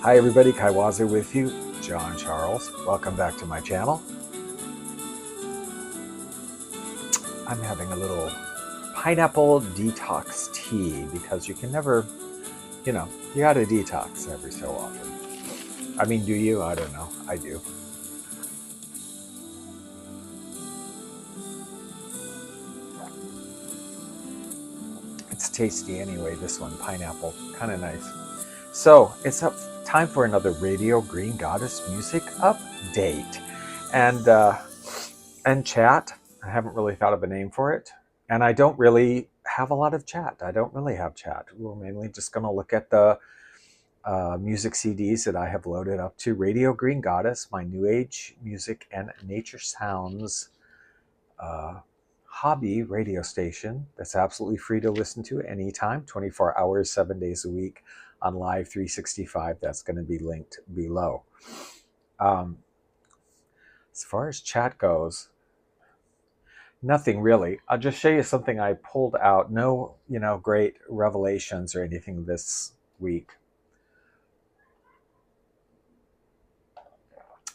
Hi everybody, Kaiwazu with you, John Charles. Welcome back to my channel. I'm having a little pineapple detox tea because you can never, you gotta detox every so often. I mean, do you? I don't know. I do. It's tasty anyway, this one, pineapple. Kind of nice. So, it's time for another Radio Green Goddess music update. And chat. I haven't really thought of a name for it. And I don't really have a lot of chat. I don't really have chat. We're mainly just going to look at the music CDs that I have loaded up to Radio Green Goddess, my New Age music and nature sounds hobby radio station that's absolutely free to listen to anytime, 24 hours, 7 days a week on Live 365. That's going to be linked below. As far as chat goes, nothing really. I'll just show you something I pulled out. No, great revelations or anything this week.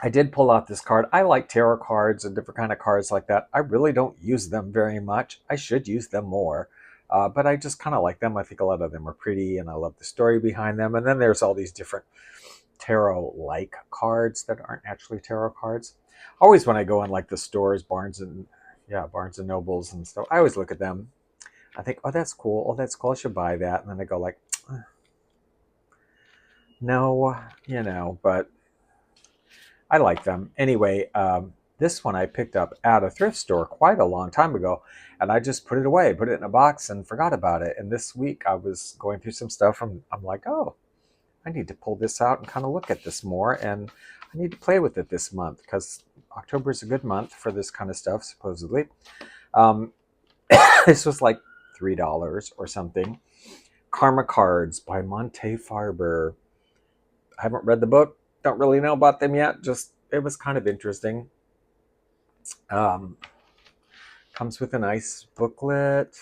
I did pull out this card. I like tarot cards and different kind of cards like that. I really don't use them very much. I should use them more. But I just kind of like them. I think a lot of them are pretty and I love the story behind them. And then there's all these different tarot-like cards that aren't actually tarot cards. Always when I go in like the stores, Barnes and Nobles and stuff, I always look at them. I think, oh, that's cool. Oh, that's cool. I should buy that. And then I go like, no, but I like them. Anyway, this one I picked up at a thrift store quite a long time ago, and I just put it away, put it in a box and forgot about it. And this week I was going through some stuff and I'm like, oh, I need to pull this out and kind of look at this more, and I need to play with it this month because October is a good month for this kind of stuff, supposedly. This was like $3 or something. Karma Cards by Monte Farber. I haven't read the book. Don't really know about them yet. Just, it was kind of interesting. Comes with a nice booklet.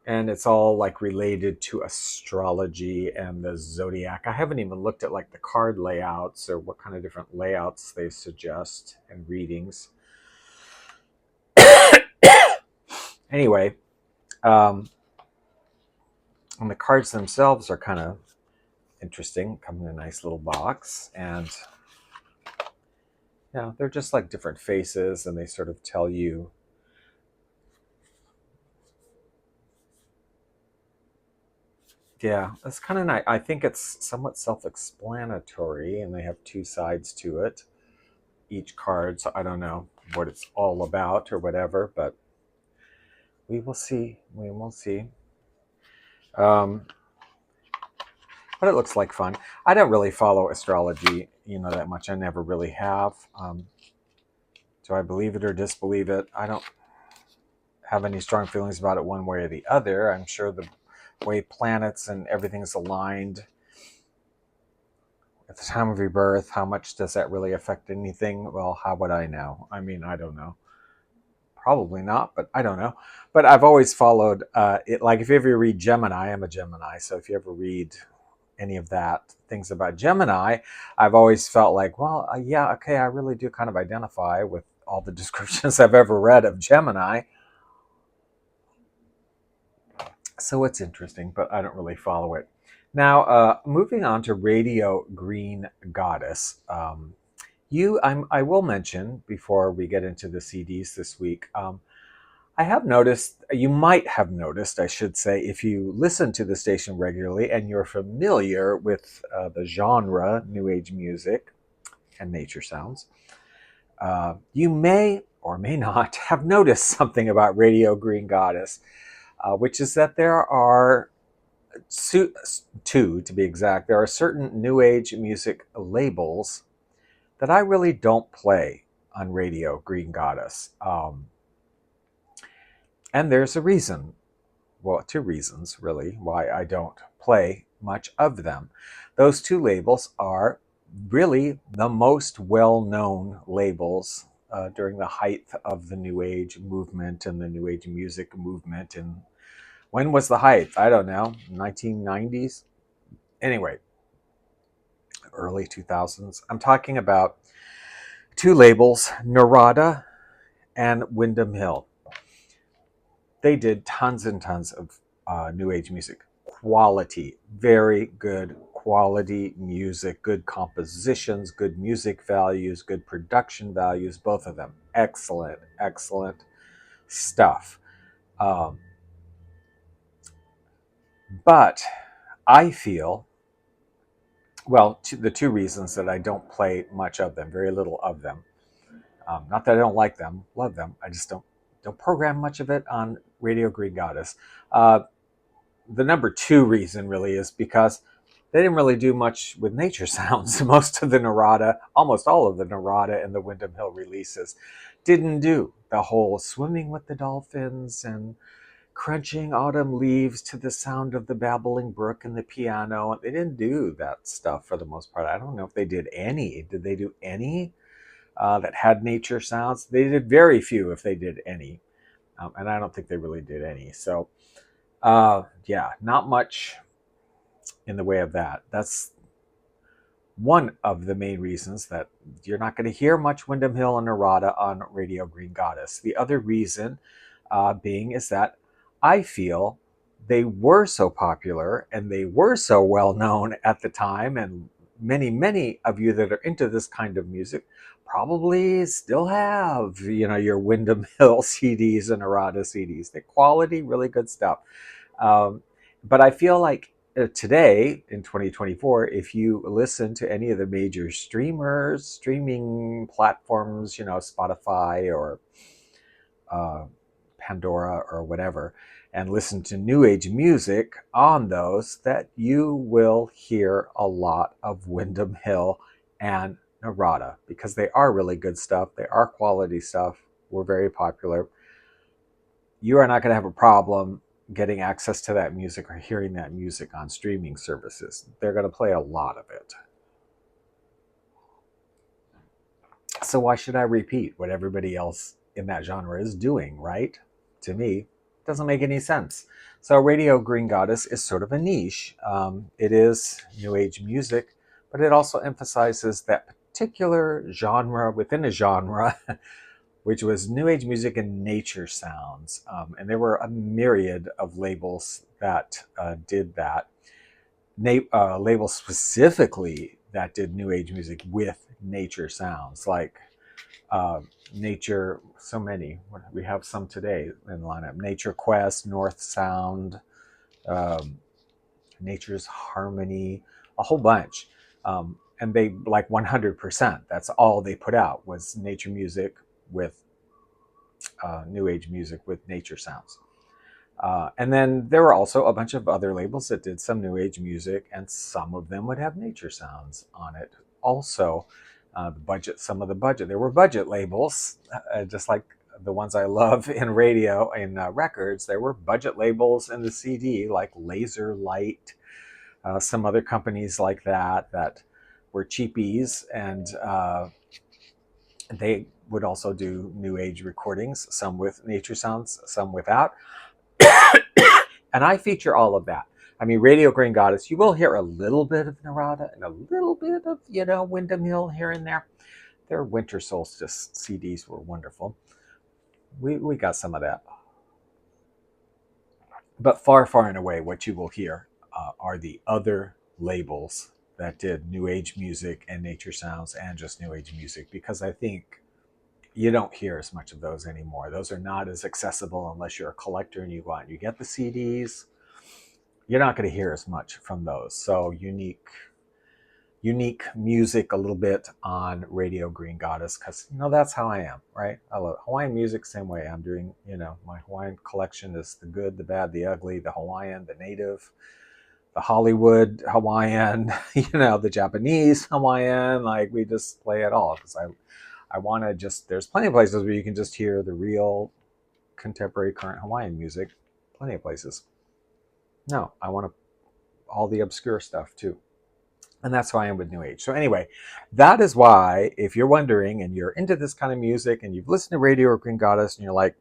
And it's all like related to astrology and the zodiac. I haven't even looked at like the card layouts or what kind of different layouts they suggest and readings. Anyway, and the cards themselves are kind of interesting. Come in a nice little box, and they're just like different faces, and they sort of tell you it's kind of nice. I think it's somewhat self-explanatory, and they have two sides to it, each card. So I don't know what it's all about or whatever, but we will see. We will see. But it looks like fun. I don't really follow astrology, that much. I never really have. Do I believe it or disbelieve it? I don't have any strong feelings about it one way or the other. I'm sure the way planets and everything's aligned at the time of your birth, how much does that really affect anything? Well, how would I know? I mean, I don't know. Probably not, but I don't know. But I've always followed it. Like if you ever read Gemini, I'm a Gemini. So if you ever read any of that, things about Gemini, I've always felt like, well, okay, I really do kind of identify with all the descriptions I've ever read of Gemini. So it's interesting, but I don't really follow it. Now, moving on to Radio Green Goddess. I will mention before we get into the CDs this week. I have noticed, you might have noticed, I should say, if you listen to the station regularly and you're familiar with the genre New Age music and nature sounds, you may or may not have noticed something about Radio Green Goddess, which is that there are two, to be exact. There are certain New Age music labels that I really don't play on Radio Green Goddess. And there's a reason, well, two reasons really, why I don't play much of them. Those two labels are really the most well-known labels during the height of the New Age movement and the New Age music movement. And when was the height? I don't know, 1990s? Anyway, early 2000s. I'm talking about two labels, Narada and Windham Hill. They did tons and tons of new age music. Quality, very good quality music, good compositions, good music values, good production values, both of them. Excellent, excellent stuff. Um, but I feel, well, the two reasons that I don't play much of them, very little of them. Not that I don't like them, love them. I just don't program much of it on Radio Green Goddess. Uh, the number two reason really is because they didn't really do much with nature sounds. Most of the Narada, almost all of the Narada and the Windham Hill releases didn't do the whole swimming with the dolphins and crunching autumn leaves to the sound of the babbling brook and the piano. They didn't do that stuff for the most part. I don't know if they did any. Did they do any that had nature sounds? They did very few, if they did any. And I don't think they really did any. So, yeah, not much in the way of that. That's one of the main reasons that you're not going to hear much Windham Hill and Narada on Radio Green Goddess. The other reason being is that I feel they were so popular and they were so well known at the time, and many of you that are into this kind of music probably still have, your Windham Hill CDs and Narada CDs. The quality, really good stuff. But I feel like today in 2024, if you listen to any of the major streaming platforms, Spotify or Pandora or whatever, and listen to new age music on those, that you will hear a lot of Windham Hill and Narada, because they are really good stuff. They are quality stuff. We're very popular. You are not going to have a problem getting access to that music or hearing that music on streaming services. They're going to play a lot of it. So why should I repeat what everybody else in that genre is doing, right? To me, it doesn't make any sense. So Radio Green Goddess is sort of a niche. It is new age music, but it also emphasizes that particular genre within a genre, which was new age music and nature sounds. And there were a myriad of labels that did that. Labels specifically that did new age music with nature sounds, like nature, so many. We have some today in the lineup: Nature Quest, North Sound, Nature's Harmony, a whole bunch. And they, like, 100%, that's all they put out was nature music with new age music with nature sounds. And then there were also a bunch of other labels that did some new age music, and some of them would have nature sounds on it. Also, there were budget labels, just like the ones I love in radio and records. There were budget labels in the CD, like Laser Light, some other companies like that were cheapies, and they would also do new age recordings, some with nature sounds, some without. And I feature all of that. I mean, Radio Green Goddess, you will hear a little bit of Narada and a little bit of, Windham Hill here and there. Their Winter Solstice CDs were wonderful. We got some of that. But far and away, what you will hear are the other labels that did new age music and nature sounds and just new age music, because I think you don't hear as much of those anymore. Those are not as accessible unless you're a collector and you go out and you get the CDs. You're not going to hear as much from those. So unique music a little bit on Radio Green Goddess, because that's how I am, right? I love Hawaiian music same way. I'm doing, my Hawaiian collection is the good, the bad, the ugly, the Hawaiian, the native, the Hollywood Hawaiian, the Japanese Hawaiian. Like, we just play it all, because I want to just, there's plenty of places where you can just hear the real contemporary current Hawaiian music. Plenty of places. No, I want all the obscure stuff too. And that's who I am with New Age. So anyway, that is why, if you're wondering and you're into this kind of music and you've listened to Radio or Green Goddess and you're like,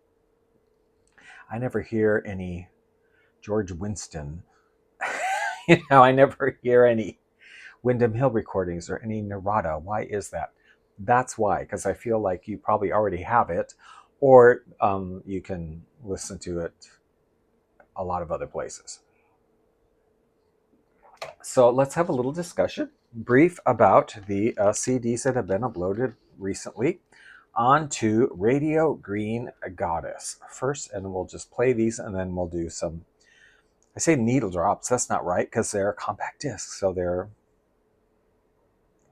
I never hear any George Winston, I never hear any Windham Hill recordings or any Narada. Why is that? That's why, because I feel like you probably already have it, or you can listen to it a lot of other places. So let's have a little discussion, brief, about the CDs that have been uploaded recently onto Radio Green Goddess first, and we'll just play these, and then we'll do some. I say needle drops. That's not right because they're compact discs, so they're,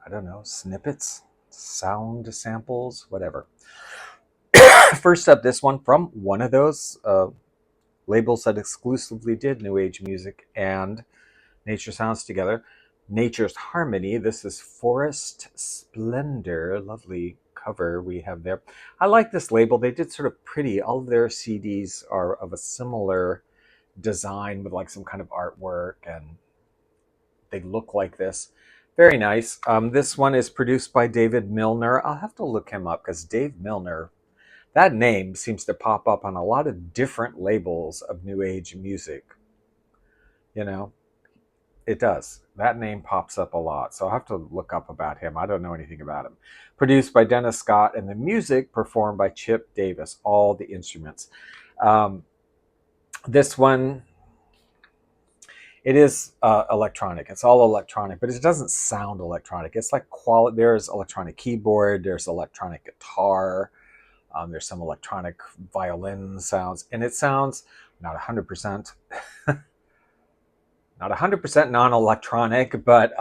I don't know, snippets, sound samples, whatever. First up, this one from one of those labels that exclusively did New Age music and nature sounds together. Nature's Harmony. This is Forest Splendor. Lovely cover we have there. I like this label. They did sort of pretty. All of their CDs are of a similar design with like some kind of artwork, and they look like this. Very nice. This one is produced by David Milner. I'll have to look him up because Dave Milner, that name seems to pop up on a lot of different labels of New Age music. You know, it does. That name pops up a lot. So I'll have to look up about him. I don't know anything about him. Produced by Dennis Scott, and the music performed by Chip Davis, all the instruments. This one, it is electronic. It's all electronic, but it doesn't sound electronic. It's like quality. There's electronic keyboard, there's electronic guitar, there's some electronic violin sounds, and it sounds not 100%, not 100% non-electronic, but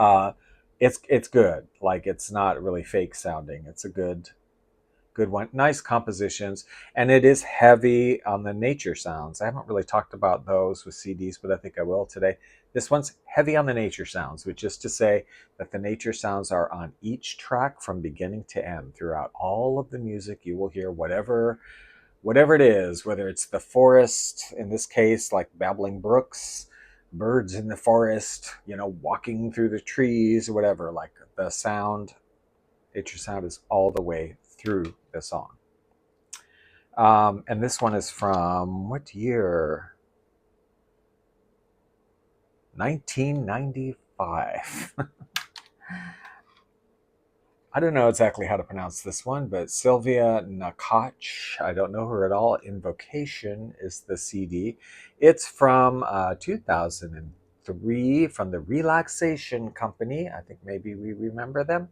it's good. Like, it's not really fake sounding. It's a good one. Nice compositions, and it is heavy on the nature sounds. I haven't really talked about those with CDs, but I think I will today. This one's heavy on the nature sounds, which is to say that the nature sounds are on each track from beginning to end. Throughout all of the music, you will hear whatever it is, whether it's the forest, in this case, like babbling brooks, birds in the forest, walking through the trees, or whatever. Like, the sound, nature sound, is all the way through the song. And this one is from what year? 1995. I don't know exactly how to pronounce this one, but Sylvia Nakache, I don't know her at all. Invocation is the CD. It's from 2003 from the Relaxation Company. I think maybe we remember them.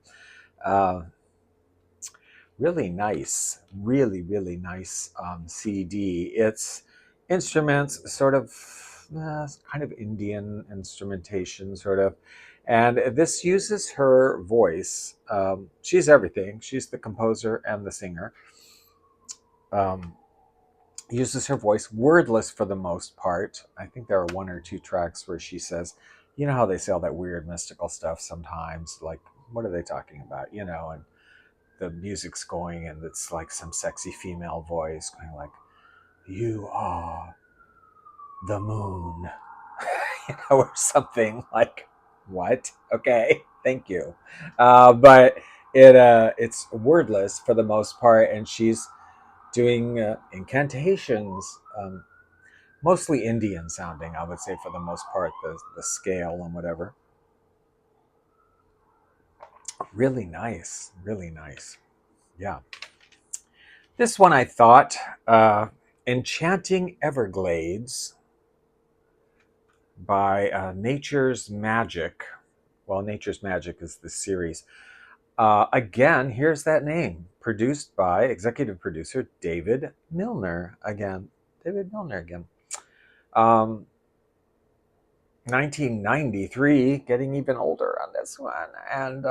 Really nice, really nice CD. It's instruments, sort of kind of Indian instrumentation, sort of. And this uses her voice. She's everything. She's the composer and the singer. Uses her voice, wordless for the most part. I think there are one or two tracks where she says, you know how they say all that weird mystical stuff sometimes, like, what are they talking about, and the music's going, and it's like some sexy female voice going like, you are the moon, or something like, what? Okay, thank you. But it's wordless for the most part, and she's doing incantations, mostly Indian sounding, I would say, for the most part, the scale and whatever. Really nice, really nice. Yeah. This one I thought, Enchanting Everglades by Nature's Magic. Well, Nature's Magic is the series. Again, here's that name. Produced by executive producer David Milner again. David Milner again. 1993, getting even older on this one. And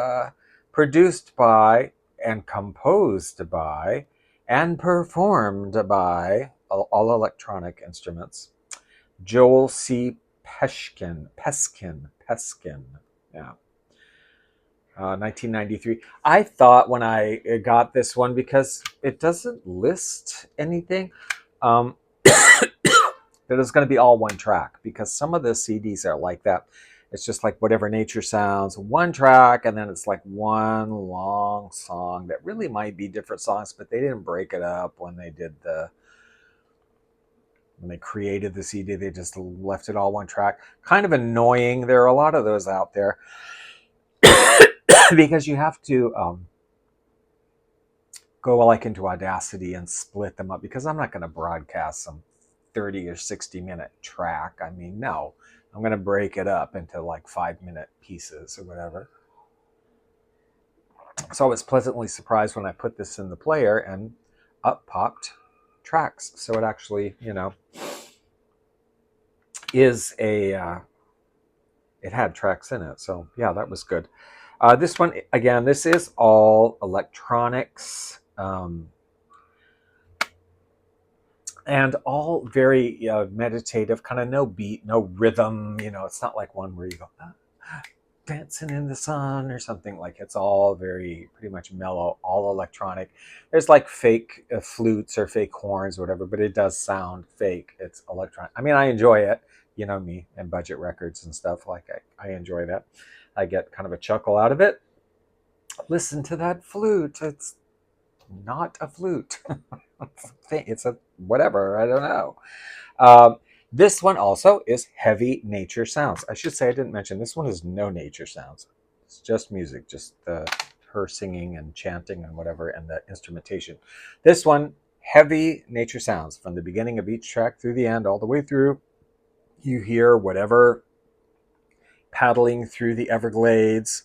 produced by and composed by and performed by all electronic instruments, Joel C. Peskin. Yeah. 1993. I thought when I got this one, because it doesn't list anything, that it's going to be all one track, because some of the CDs are like that. It's just like whatever nature sounds, one track, and then it's like one long song that really might be different songs, but they didn't break it up when they created the CD. They just left it all one track. Kind of annoying. There are a lot of those out there. because you have to go like into Audacity and split them up, because I'm not going to broadcast some 30 or 60-minute track. I mean, no, I'm going to break it up into like 5-minute pieces or whatever. So I was pleasantly surprised when I put this in the player and up popped tracks. So it actually, is it had tracks in it. So yeah, that was good. This one, again, this is all electronics. And all very meditative, kind of no beat, no rhythm. It's not like one where you go dancing in the sun or something. Like, it's all very pretty much mellow, all electronic. There's like fake flutes or fake horns or whatever, but it does sound fake. It's electronic. I mean, I enjoy it. You know me and budget records and stuff. Like, I enjoy that. I get kind of a chuckle out of it. Listen to that flute. It's not a flute. It's a whatever. I don't know. This one also is heavy nature sounds. I should say I didn't mention this one is no nature sounds. It's just music, just her singing and chanting and whatever, and the instrumentation. This one, heavy nature sounds from the beginning of each track through the end, all the way through. You hear whatever paddling through the Everglades,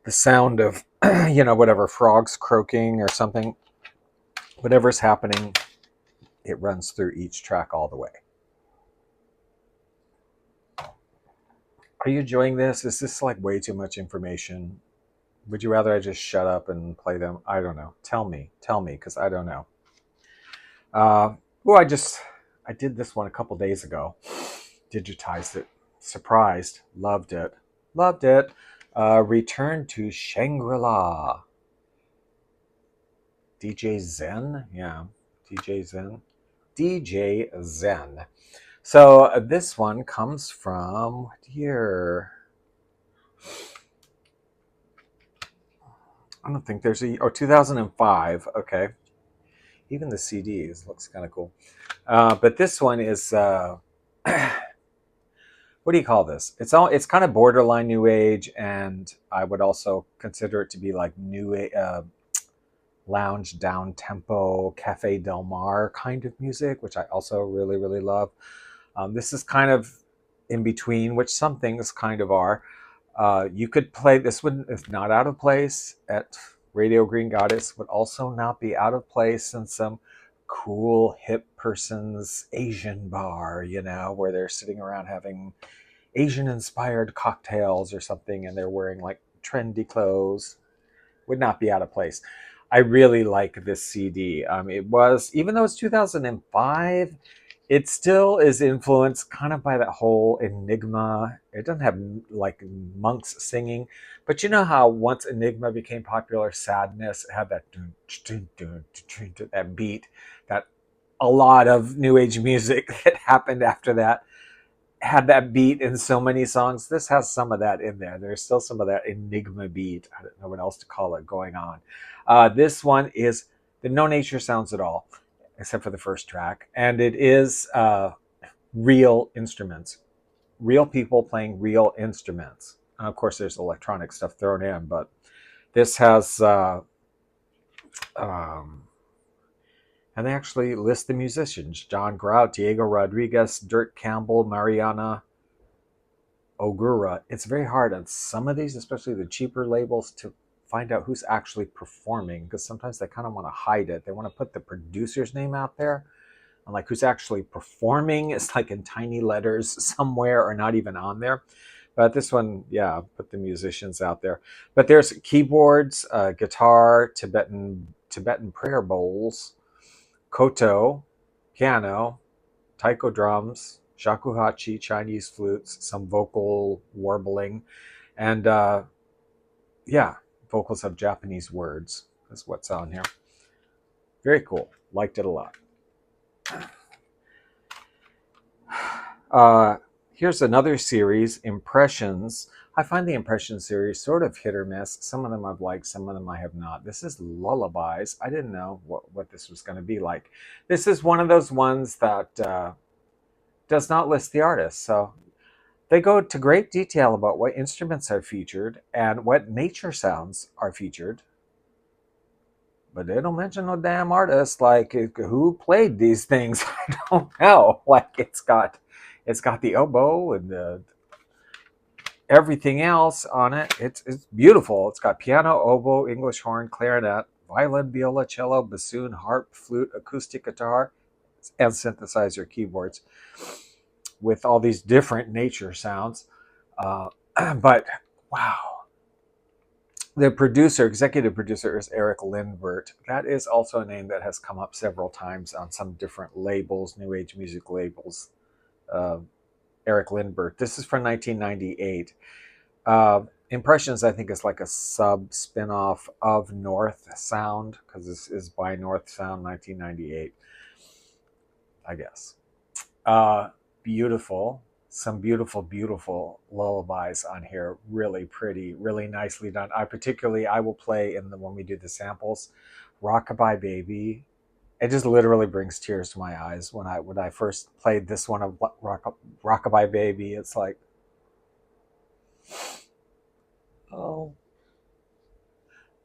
the sound of whatever frogs croaking or something, whatever's happening, it runs through each track all the way. Are you enjoying this? Is this like way too much information? Would you rather I just shut up and play them? I don't know. Tell me, because I don't know. Well, I did this one a couple days ago. Digitized it. Surprised. Loved it. Return to Shangri-La. DJ Zen? Yeah. DJ Zen. So this one comes from what year? I don't think there's 2005. Okay. Even the CDs looks kind of cool. But this one is, what do you call this? It's kind of borderline new age, and I would also consider it to be like lounge down tempo Cafe Del Mar kind of music, which I also really, really love. This is kind of in between, which some things kind of are. You could play this one, if not out of place at Radio Green Goddess, would also not be out of place in some cool hip person's Asian bar, where they're sitting around having Asian inspired cocktails or something, and they're wearing like trendy clothes. Would not be out of place. I really like this CD. It was, even though it's 2005, it still is influenced kind of by that whole Enigma. It doesn't have like monks singing, but you know how once Enigma became popular, Sadness had that that beat, that a lot of new age music that happened after that had that beat in so many songs. This has some of that in there. There's still some of that Enigma beat. I don't know what else to call it going on. This one is the no nature sounds at all, except for the first track. And it is real instruments, real people playing real instruments. And of course, there's electronic stuff thrown in, but this has, and they actually list the musicians: John Grout, Diego Rodriguez, Dirk Campbell, Mariana Ogura. It's very hard on some of these, especially the cheaper labels, to find out who's actually performing, because sometimes they kind of want to hide it. They want to put the producer's name out there, and like who's actually performing is like in tiny letters somewhere or not even on there. But this one, yeah, put the musicians out there. But there's keyboards, guitar, Tibetan prayer bowls, koto, piano, taiko drums, shakuhachi, Chinese flutes, some vocal warbling, and yeah, vocals of Japanese words is what's on here. Very cool. Liked it a lot. Here's another series, Impressions. I find the Impression series sort of hit or miss. Some of them I've liked, some of them I have not. This is Lullabies. I didn't know what this was going to be like. This is one of those ones that does not list the artist. So They go to great detail about what instruments are featured and what nature sounds are featured, but they don't mention no damn artist. Like who played these things. I don't know. Like it's got the oboe and the everything else on it. It's beautiful. It's got piano, oboe, English horn, clarinet, violin, viola, cello, bassoon, harp, flute, acoustic guitar, and synthesizer keyboards with all these different nature sounds. Uh, but wow, the producer, executive producer, is Eric Lindbergh. That is also a name that has come up several times on some different labels, new age music labels. Uh, Eric Lindbergh. This is from 1998. Impressions, I think, is like a sub spin-off of North Sound, because this is by North Sound, 1998, I guess. Uh, Beautiful. Some beautiful lullabies on here. Really pretty, really nicely done. I will play in the when we do the samples, Rockabye Baby. It just literally brings tears to my eyes when I first played this one of Rockabye Baby. It's like, oh,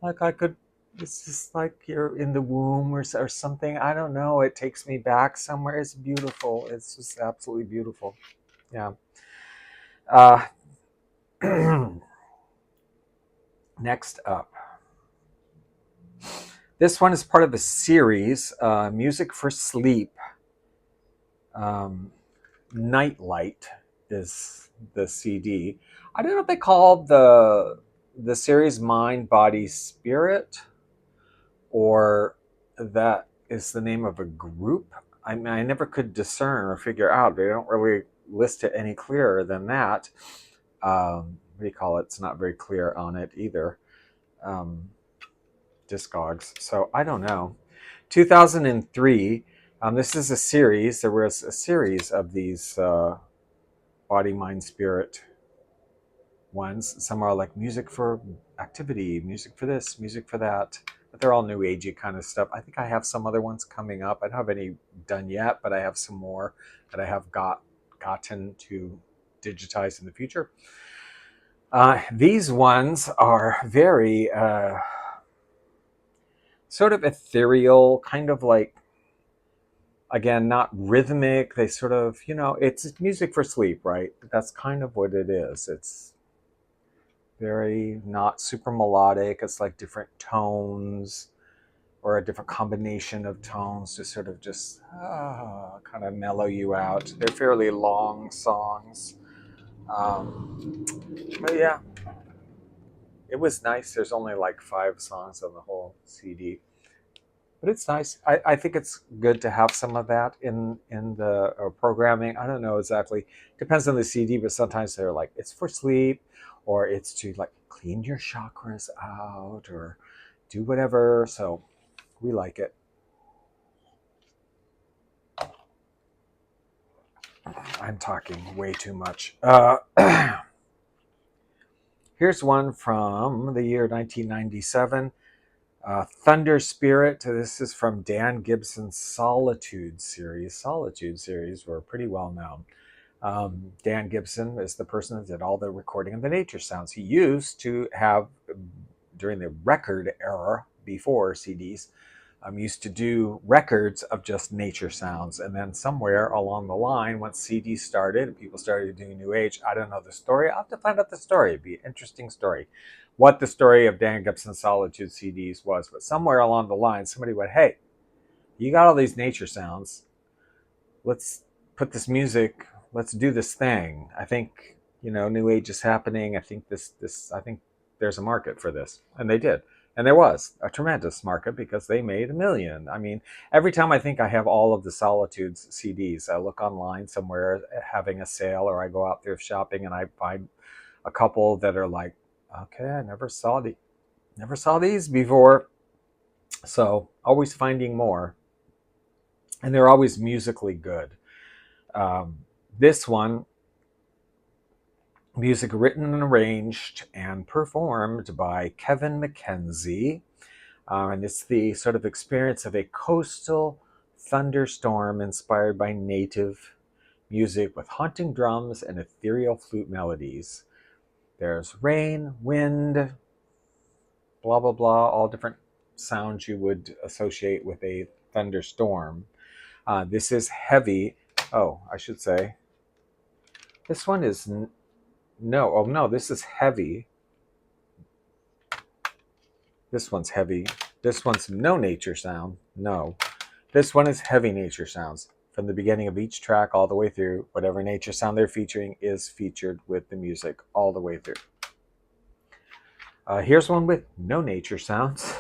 like I could. It's just like you're in the womb or something. I don't know. It takes me back somewhere. It's beautiful. It's just absolutely beautiful. Yeah. Uh, Next up, this one is part of a series, Music for Sleep. Um, Nightlight is the CD. I don't know if they call the series Mind, Body, Spirit, or that is the name of a group. I mean, I never could discern or figure out. They don't really list it any clearer than that. What do you call it? It's not very clear on it either. Um, Discogs. So I don't know. 2003. This is a series. There was a series of these body, mind, spirit ones. Some are like music for activity, music for this, music for that. But they're all new agey kind of stuff. I think I have some other ones coming up. I don't have any done yet, but I have some more that I have gotten to digitize in the future. These ones are very sort of ethereal, kind of like, again, not rhythmic. They sort of, it's music for sleep, right? That's kind of what it is. It's very not super melodic. It's like different tones or a different combination of tones to sort of just kind of mellow you out. They're fairly long songs. But yeah, it was nice. There's only like 5 songs on the whole CD. But it's nice. I think it's good to have some of that in the programming. I don't know exactly. Depends on the CD, but sometimes they're like it's for sleep, or it's to like clean your chakras out, or do whatever. So we like it. I'm talking way too much. Here's one from the year 1997. Thunder Spirit. This is from Dan Gibson's Solitude series. Solitude series were pretty well known. Dan Gibson is the person that did all the recording of the nature sounds. He used to have, during the record era before CDs, used to do records of just nature sounds. And then somewhere along the line, once CDs started and people started doing New Age, I don't know the story. I'll have to find out the story. It'd be an interesting story. What the story of Dan Gibson's Solitude CDs was. But somewhere along the line, somebody went, hey, you got all these nature sounds. Let's put this music, let's do this thing. I think, New Age is happening. I think I think there's a market for this. And they did. And there was a tremendous market because they made $1 million. I mean, every time I think I have all of the Solitudes CDs, I look online somewhere having a sale, or I go out thrift shopping and I find a couple that are like, okay, I never saw these before. So always finding more. And they're always musically good. This one, music written and arranged and performed by Kevin McKenzie. And it's the sort of experience of a coastal thunderstorm inspired by native music with haunting drums and ethereal flute melodies. There's rain, wind, blah, blah, blah, all different sounds you would associate with a thunderstorm. This is heavy. Oh, I should say, this one is no. Oh, no, this is heavy. This one's heavy. This one's no nature sound. No. This one is heavy nature sounds. From the beginning of each track all the way through, whatever nature sound they're featuring is featured with the music all the way through. Here's one with no nature sounds.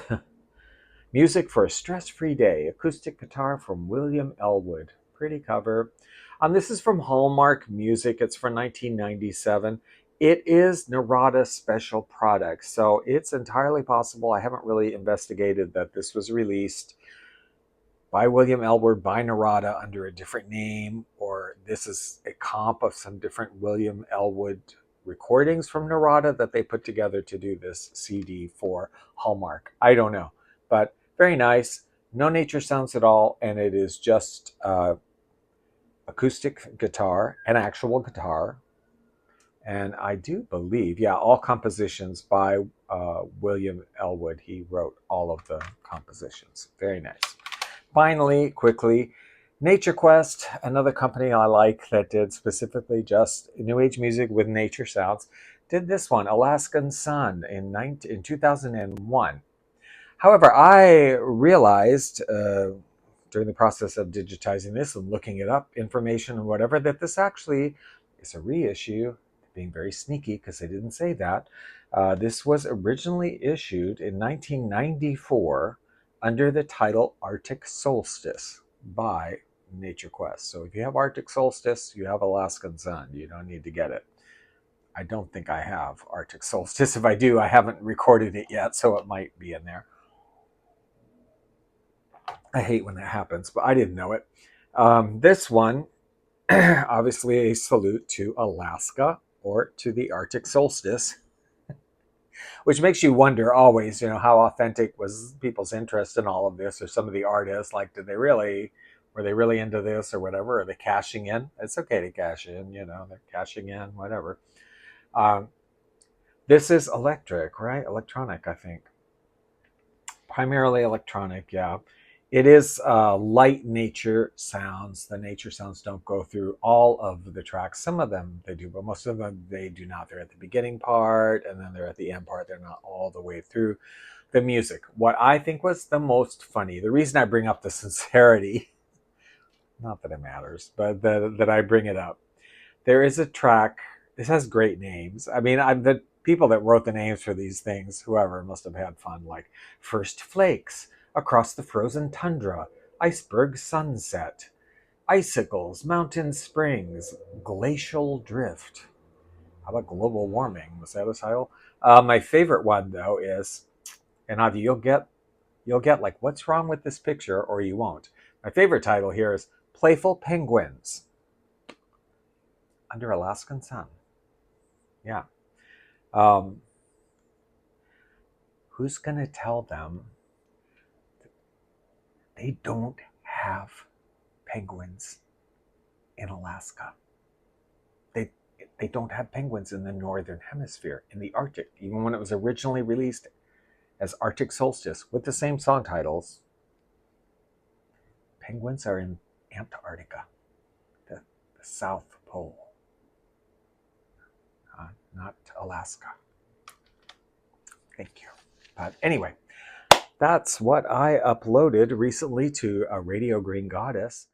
Music for a Stress-Free Day, acoustic guitar from William Elwood. Pretty cover. This is from Hallmark Music. It's from 1997. It is Narada special product, so it's entirely possible. I haven't really investigated that this was released by William Elwood, by Narada under a different name, or this is a comp of some different William Elwood recordings from Narada that they put together to do this CD for Hallmark. I don't know, but very nice. No nature sounds at all, and it is just acoustic guitar, an actual guitar. And I do believe, yeah, all compositions by William Elwood. He wrote all of the compositions. Very nice. Finally, quickly, Nature Quest, another company I like that did specifically just New Age music with nature sounds, did this one, Alaskan Sun, in 2001. However, I realized during the process of digitizing this and looking it up, information and whatever, that this actually is a reissue, being very sneaky because they didn't say that. This was originally issued in 1994 under the title Arctic Solstice by Nature Quest. So if you have Arctic Solstice, you have Alaskan Sun. You don't need to get it. I don't think I have Arctic Solstice. If I do, I haven't recorded it yet, so it might be in there. I hate when that happens, but I didn't know it. This one, obviously a salute to Alaska or to the Arctic Solstice, which makes you wonder always, how authentic was people's interest in all of this, or some of the artists, like, were they really into this or whatever? Are they cashing in? It's okay to cash in, they're cashing in, whatever. This is electric, right? Electronic, I think. Primarily electronic, yeah. It is light nature sounds. The nature sounds don't go through all of the tracks. Some of them they do, but most of them they do not. They're at the beginning part, and then they're at the end part. They're not all the way through the music. What I think was the most funny, the reason I bring up the sincerity, not that it matters, but that I bring it up. There is a track, this has great names. I mean, the people that wrote the names for these things, whoever, must have had fun, like First Flakes, Across the Frozen Tundra, Iceberg Sunset, Icicles, Mountain Springs, Glacial Drift. How about Global Warming? Was that a title? My favorite one, though, is, and either you'll get like, what's wrong with this picture, or you won't. My favorite title here is Playful Penguins Under Alaskan Sun. Yeah. Who's going to tell them they don't have penguins in Alaska? They don't have penguins in the northern hemisphere, in the Arctic. Even when it was originally released as Arctic Solstice with the same song titles, penguins are in Antarctica, the South Pole, not Alaska. Thank you. But anyway, that's what I uploaded recently to a Radio Green Goddess.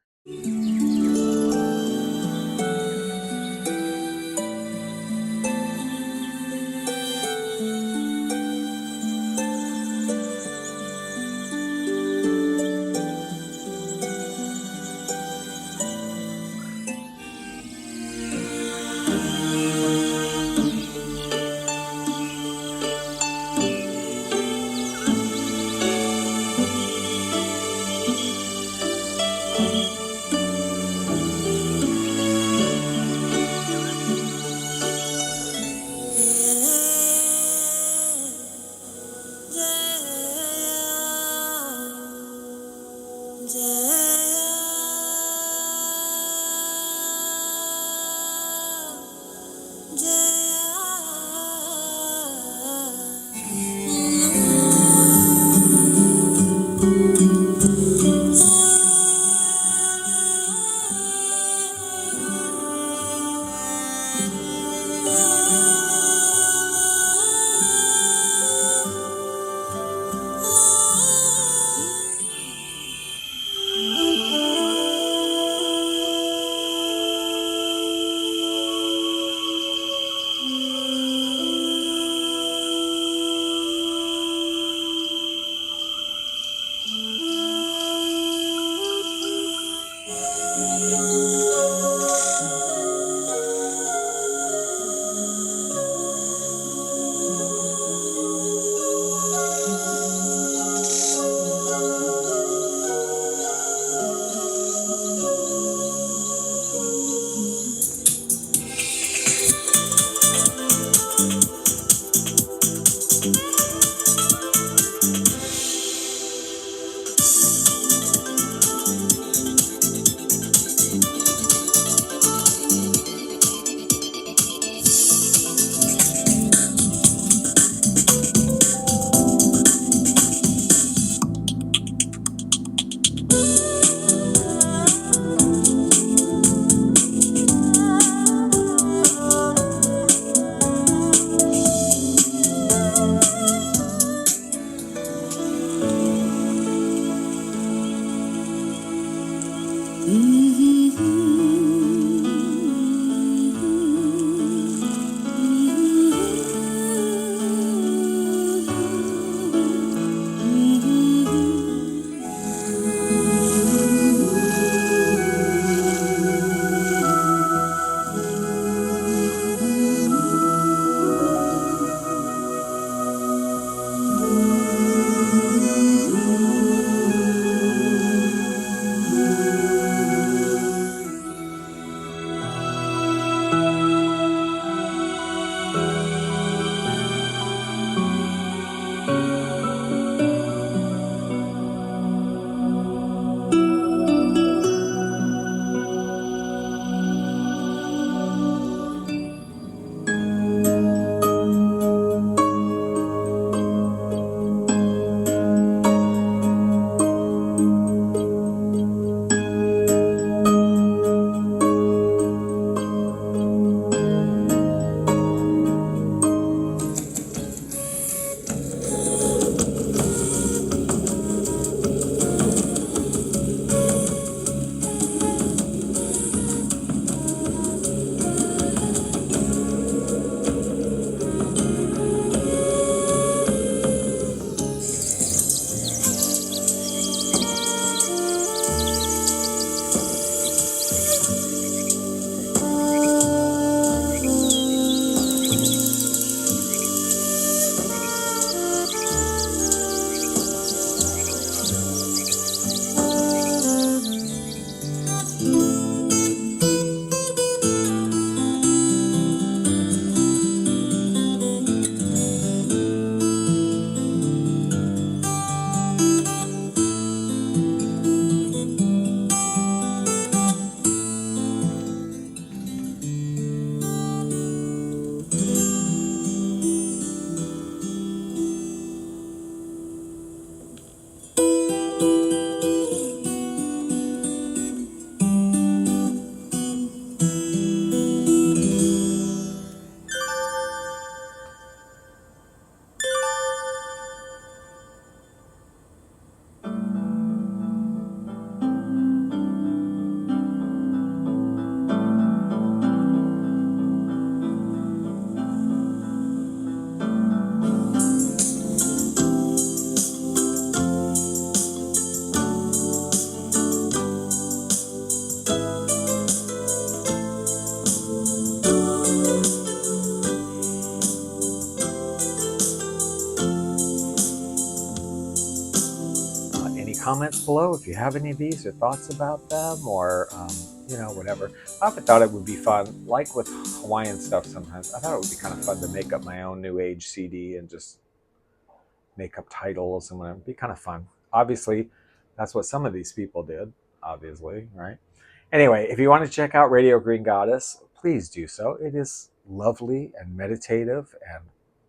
Any comments below if you have any of these or thoughts about them, or whatever. I often thought it would be fun, like with Hawaiian stuff sometimes. I thought it would be kind of fun to make up my own New Age CD and just make up titles and whatever. It'd be kind of fun. Obviously, that's what some of these people did, obviously, right? Anyway, if you want to check out Radio Green Goddess, please do so. It is lovely and meditative and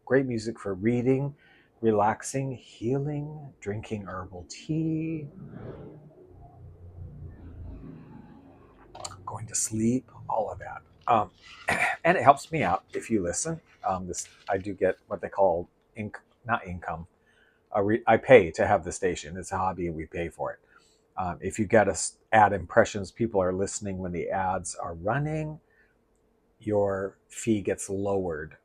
great music for reading, relaxing, healing, drinking herbal tea, going to sleep, all of that. And it helps me out if you listen. I do get what they call not income. I pay to have the station. It's a hobby and we pay for it. If you get us ad impressions, people are listening when the ads are running, your fee gets lowered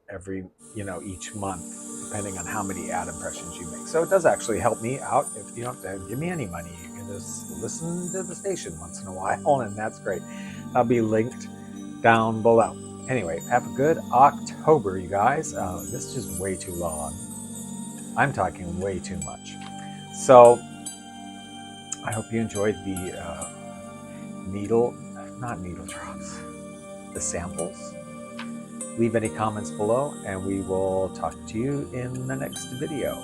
each month, depending on how many ad impressions you make. So it does actually help me out. If you don't have to give me any money, you can just listen to the station once in a while, and that's great. I'll be linked down below. Anyway, have a good October, you guys. This is just way too long. I'm talking way too much. So I hope you enjoyed the not needle drops, the samples. Leave any comments below, and we will talk to you in the next video.